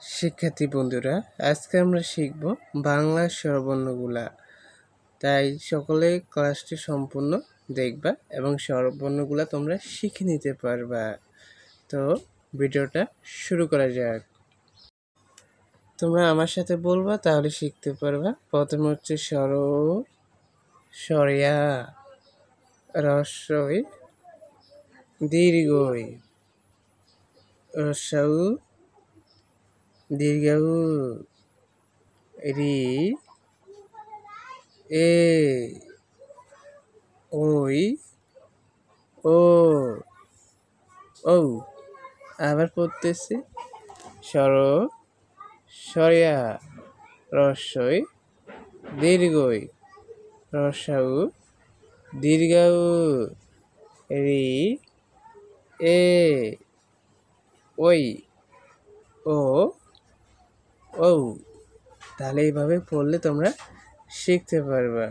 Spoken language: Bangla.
শিক্ষার্থী বন্ধুরা, আজকে আমরা শিখব বাংলা স্বরবর্ণগুলা। তাই সকলে ক্লাসটি সম্পূর্ণ দেখবা এবং স্বরবর্ণগুলা তোমরা শিখে নিতে পারবা। তো ভিডিওটা শুরু করা যাক। তোমরা আমার সাথে বলবা, তাহলে শিখতে পারবা। প্রথমে হচ্ছে স্বর, সরিয়া, রস্বই, দীর্ঘই, রস্যউ, দীর্ঘউ, রি, এ, ওই, ও, ঔ। আবার পড়তেছি স্বর, সরিয়া, রস্বই, দীর্ঘই, রস্যউ, দীর্ঘউ, রি, এ, ওই, ও, ঔ। তাহলে এইভাবে পড়লে তোমরা শিখতে পারবা।